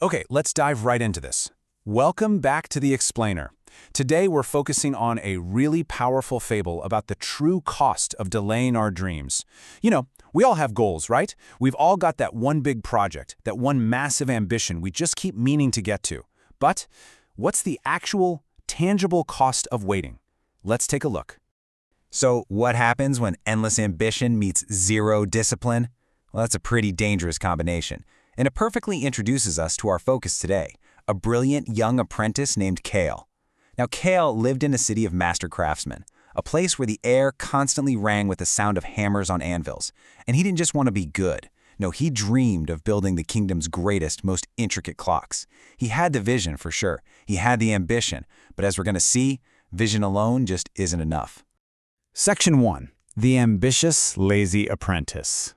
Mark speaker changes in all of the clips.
Speaker 1: Okay, let's dive right into this. Welcome back to The Explainer. Today we're focusing on a really powerful fable about the true cost of delaying our dreams. We all have goals, right? We've all got that one big project, that one massive ambition we just keep meaning to get to. But what's the actual, tangible cost of waiting? Let's take a look.
Speaker 2: So what happens when endless ambition meets zero discipline? Well, that's a pretty dangerous combination. And it perfectly introduces us to our focus today, a brilliant young apprentice named Kale. Now, Kale lived in a city of master craftsmen, a place where the air constantly rang with the sound of hammers on anvils. And he didn't just want to be good. No, he dreamed of building the kingdom's greatest, most intricate clocks. He had the vision, for sure. He had the ambition. But as we're going to see, vision alone just isn't enough.
Speaker 1: Section 1. The Ambitious Lazy Apprentice.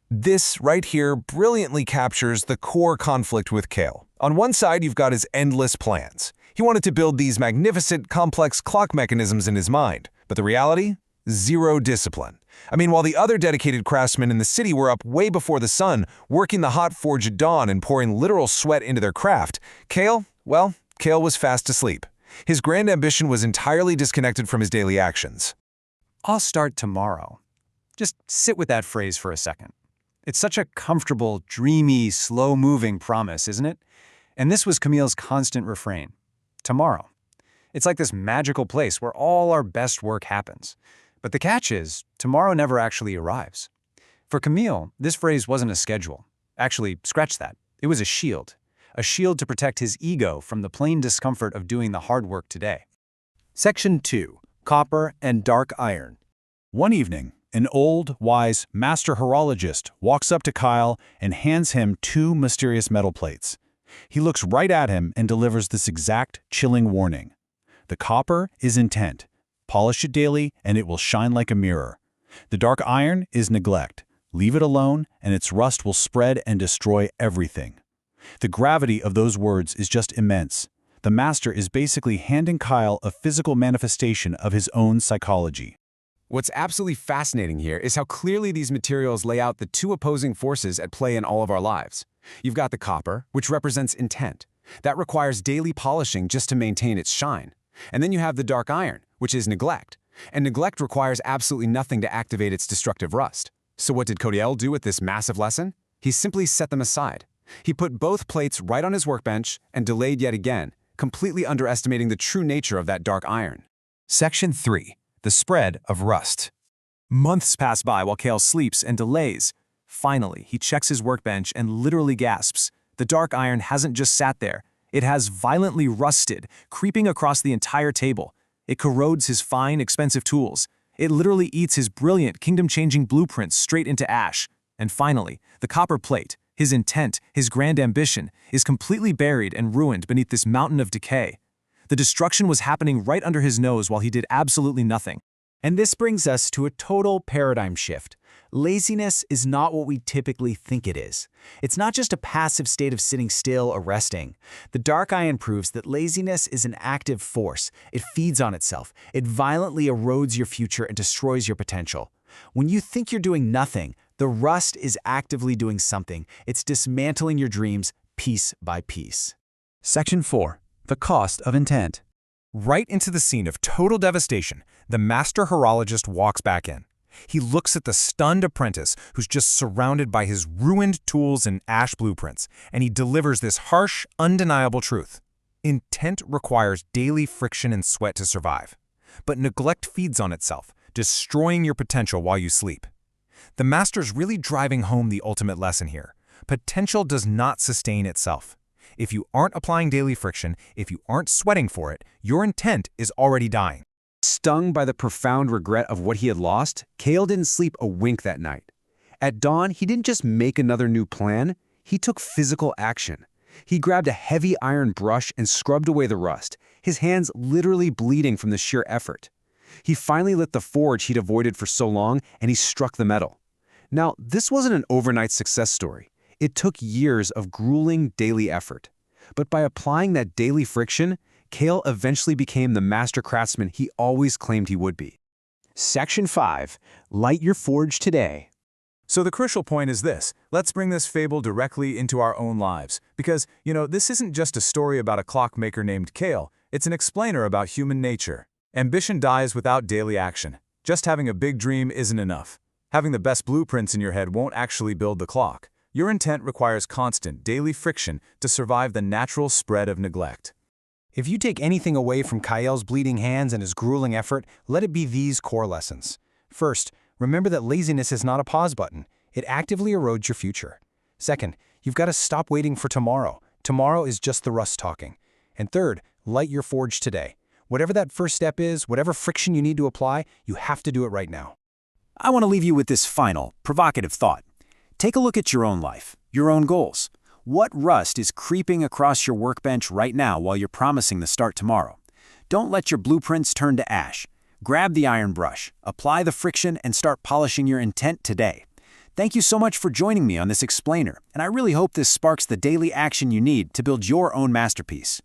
Speaker 3: This right here brilliantly captures the core conflict with Kale. On one side, you've got his endless plans. He wanted to build these magnificent, complex clock mechanisms in his mind. But the reality? Zero discipline. While the other dedicated craftsmen in the city were up way before the sun, working the hot forge at dawn and pouring literal sweat into their craft, Kale was fast asleep. His grand ambition was entirely disconnected from his daily actions.
Speaker 4: I'll start tomorrow. Just sit with that phrase for a second. It's such a comfortable, dreamy, slow-moving promise, isn't it? And this was Camille's constant refrain. Tomorrow. It's like this magical place where all our best work happens. But the catch is, tomorrow never actually arrives. For Camille, this phrase wasn't a schedule. Actually, scratch that. It was a shield to protect his ego from the plain discomfort of doing the hard work today.
Speaker 1: Section 2. Copper and Dark Iron. One evening, an old, wise master horologist walks up to Kyle and hands him two mysterious metal plates. He looks right at him and delivers this exact, chilling warning. The copper is intent. Polish it daily and it will shine like a mirror. The dark iron is neglect. Leave it alone and its rust will spread and destroy everything. The gravity of those words is just immense. The master is basically handing Kyle a physical manifestation of his own psychology.
Speaker 5: What's absolutely fascinating here is how clearly these materials lay out the two opposing forces at play in all of our lives. You've got the copper, which represents intent. That requires daily polishing just to maintain its shine. And then you have the dark iron, which is neglect. And neglect requires absolutely nothing to activate its destructive rust. So what did Codiel do with this massive lesson? He simply set them aside. He put both plates right on his workbench and delayed yet again, completely underestimating the true nature of that dark iron.
Speaker 4: Section 3. The Spread of Rust. Months pass by while Kale sleeps and delays. Finally, he checks his workbench and literally gasps. The dark iron hasn't just sat there. It has violently rusted, creeping across the entire table. It corrodes his fine, expensive tools. It literally eats his brilliant, kingdom-changing blueprints straight into ash. And finally, the copper plate, his intent, his grand ambition, is completely buried and ruined beneath this mountain of decay. The destruction was happening right under his nose while he did absolutely nothing.
Speaker 1: And this brings us to a total paradigm shift. Laziness is not what we typically think it is. It's not just a passive state of sitting still or resting. The dark iron proves that laziness is an active force. It feeds on itself. It violently erodes your future and destroys your potential. When you think you're doing nothing, the rust is actively doing something. It's dismantling your dreams piece by piece.
Speaker 4: Section 4. The Cost of Intent. Right into the scene of total devastation, the master horologist walks back in. He looks at the stunned apprentice who's just surrounded by his ruined tools and ash blueprints, and he delivers this harsh, undeniable truth. Intent requires daily friction and sweat to survive. But neglect feeds on itself, destroying your potential while you sleep. The master's really driving home the ultimate lesson here. Potential does not sustain itself. If you aren't applying daily friction, if you aren't sweating for it, your intent is already dying.
Speaker 5: Stung by the profound regret of what he had lost, Kale didn't sleep a wink that night. At dawn, he didn't just make another new plan, he took physical action. He grabbed a heavy iron brush and scrubbed away the rust, his hands literally bleeding from the sheer effort. He finally lit the forge he'd avoided for so long, and he struck the metal. Now, this wasn't an overnight success story. It took years of grueling daily effort. But by applying that daily friction, Kale eventually became the master craftsman he always claimed he would be.
Speaker 1: Section 5. Light your forge today. So the crucial point is this. Let's bring this fable directly into our own lives. Because, this isn't just a story about a clockmaker named Kale. It's an explainer about human nature. Ambition dies without daily action. Just having a big dream isn't enough. Having the best blueprints in your head won't actually build the clock. Your intent requires constant, daily friction to survive the natural spread of neglect.
Speaker 4: If you take anything away from Kael's bleeding hands and his grueling effort, let it be these core lessons. First, remember that laziness is not a pause button. It actively erodes your future. Second, you've got to stop waiting for tomorrow. Tomorrow is just the rust talking. And third, light your forge today. Whatever that first step is, whatever friction you need to apply, you have to do it right now.
Speaker 6: I want to leave you with this final, provocative thought. Take a look at your own life, your own goals. What rust is creeping across your workbench right now while you're promising to start tomorrow? Don't let your blueprints turn to ash. Grab the iron brush, apply the friction, and start polishing your intent today. Thank you so much for joining me on this explainer, and I really hope this sparks the daily action you need to build your own masterpiece.